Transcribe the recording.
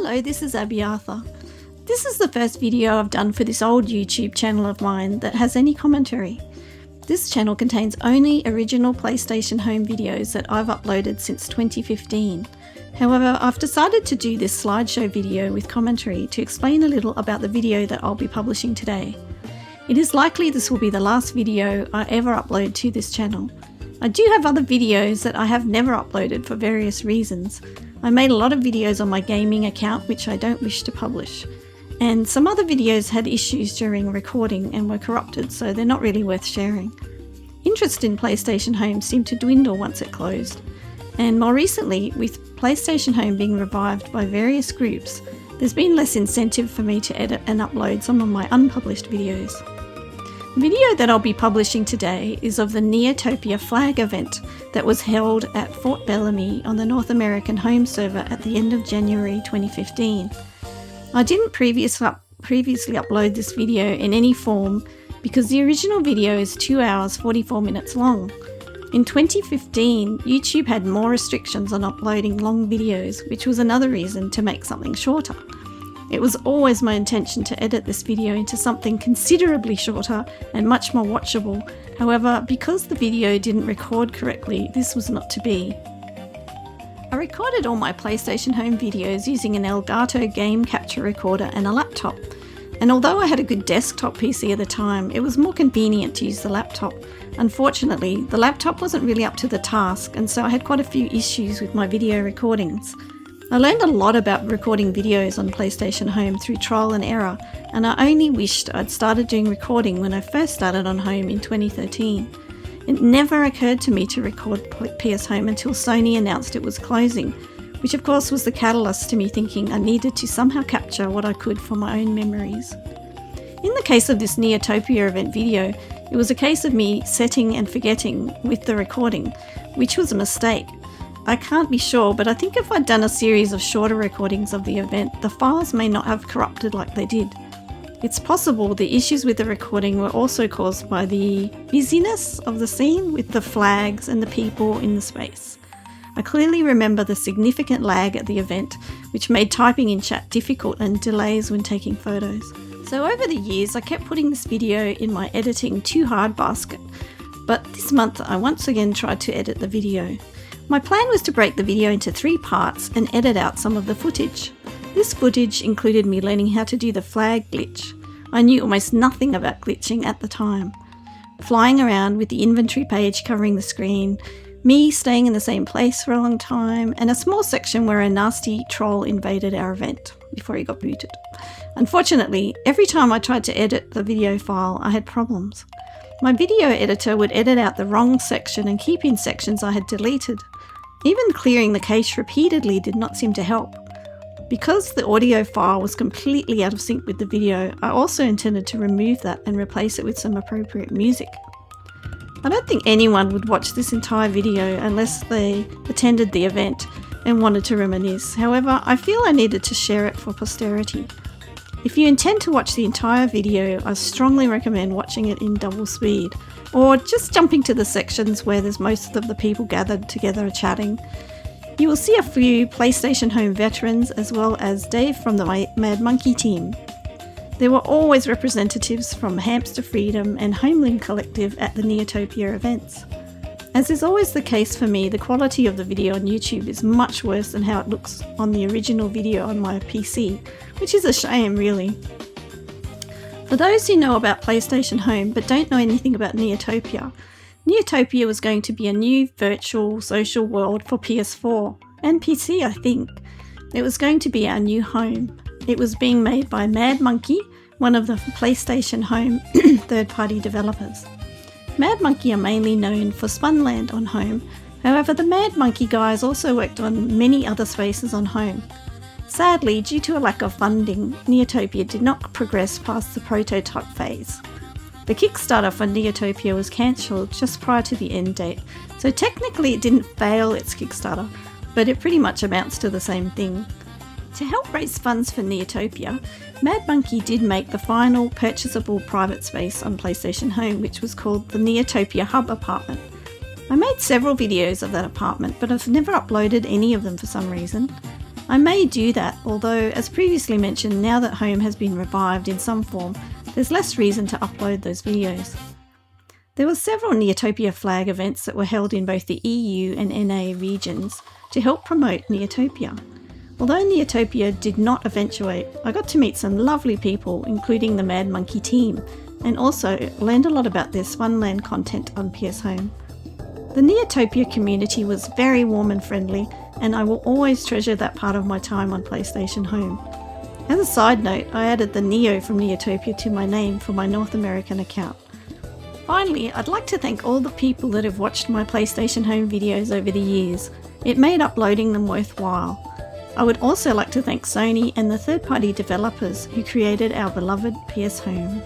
Hello, this is Abiatha. This is the first video I've done for this old YouTube channel of mine that has any commentary. This channel contains only original PlayStation Home videos that I've uploaded since 2015. However, I've decided to do this slideshow video with commentary to explain a little about the video that I'll be publishing today. It is likely this will be the last video I ever upload to this channel. I do have other videos that I have never uploaded for various reasons. I made a lot of videos on my gaming account which I don't wish to publish. And some other videos had issues during recording and were corrupted, so they're not really worth sharing. Interest in PlayStation Home seemed to dwindle once it closed. And more recently, with PlayStation Home being revived by various groups, there's been less incentive for me to edit and upload some of my unpublished videos. The video that I'll be publishing today is of the Neotopia flag event that was held at Fort Bellamy on the North American home server at the end of January 2015. I didn't previously upload this video in any form because the original video is 2 hours 44 minutes long. In 2015, YouTube had more restrictions on uploading long videos, which was another reason to make something shorter. It was always my intention to edit this video into something considerably shorter and much more watchable. However, because the video didn't record correctly, this was not to be. I recorded all my PlayStation Home videos using an Elgato game capture recorder and a laptop. And although I had a good desktop PC at the time, it was more convenient to use the laptop. Unfortunately, the laptop wasn't really up to the task, and so I had quite a few issues with my video recordings. I learned a lot about recording videos on PlayStation Home through trial and error, and I only wished I'd started doing recording when I first started on Home in 2013. It never occurred to me to record PS Home until Sony announced it was closing, which of course was the catalyst to me thinking I needed to somehow capture what I could for my own memories. In the case of this Neotopia event video, it was a case of me setting and forgetting with the recording, which was a mistake. I can't be sure, but I think if I'd done a series of shorter recordings of the event, the files may not have corrupted like they did. It's possible the issues with the recording were also caused by the busyness of the scene with the flags and the people in the space. I clearly remember the significant lag at the event, which made typing in chat difficult and delays when taking photos. So over the years, I kept putting this video in my editing too hard basket, but this month I once again tried to edit the video. My plan was to break the video into 3 parts and edit out some of the footage. This footage included me learning how to do the flag glitch. I knew almost nothing about glitching at the time. Flying around with the inventory page covering the screen, me staying in the same place for a long time, and a small section where a nasty troll invaded our event before he got booted. Unfortunately, every time I tried to edit the video file, I had problems. My video editor would edit out the wrong section and keep in sections I had deleted. Even clearing the cache repeatedly did not seem to help. Because the audio file was completely out of sync with the video, I also intended to remove that and replace it with some appropriate music. I don't think anyone would watch this entire video unless they attended the event and wanted to reminisce. However, I feel I needed to share it for posterity. If you intend to watch the entire video, I strongly recommend watching it in double speed, or just jumping to the sections where there's most of the people gathered together chatting. You will see a few PlayStation Home veterans as well as Dave from the Mad Monkey team. There were always representatives from Hamster Freedom and Homeling Collective at the Neotopia events. As is always the case for me, the quality of the video on YouTube is much worse than how it looks on the original video on my PC, which is a shame really. For those who know about PlayStation Home but don't know anything about Neotopia, Neotopia was going to be a new virtual social world for PS4 and PC, I think. It was going to be our new home. It was being made by Mad Monkey, one of the PlayStation Home third-party developers. Mad Monkey are mainly known for Spunland on Home, however the Mad Monkey guys also worked on many other spaces on Home. Sadly, due to a lack of funding, Neotopia did not progress past the prototype phase. The Kickstarter for Neotopia was cancelled just prior to the end date, so technically it didn't fail its Kickstarter, but it pretty much amounts to the same thing. To help raise funds for Neotopia, Mad Monkey did make the final purchasable private space on PlayStation Home, which was called the Neotopia Hub Apartment. I made several videos of that apartment, but I've never uploaded any of them for some reason. I may do that, although as previously mentioned, now that Home has been revived in some form, there's less reason to upload those videos. There were several Neotopia flag events that were held in both the EU and NA regions to help promote Neotopia. Although Neotopia did not eventuate, I got to meet some lovely people, including the Mad Monkey team, and also learned a lot about their Swanland content on PS Home. The Neotopia community was very warm and friendly, and I will always treasure that part of my time on PlayStation Home. As a side note, I added the Neo from Neotopia to my name for my North American account. Finally, I'd like to thank all the people that have watched my PlayStation Home videos over the years. It made uploading them worthwhile. I would also like to thank Sony and the third-party developers who created our beloved PS Home.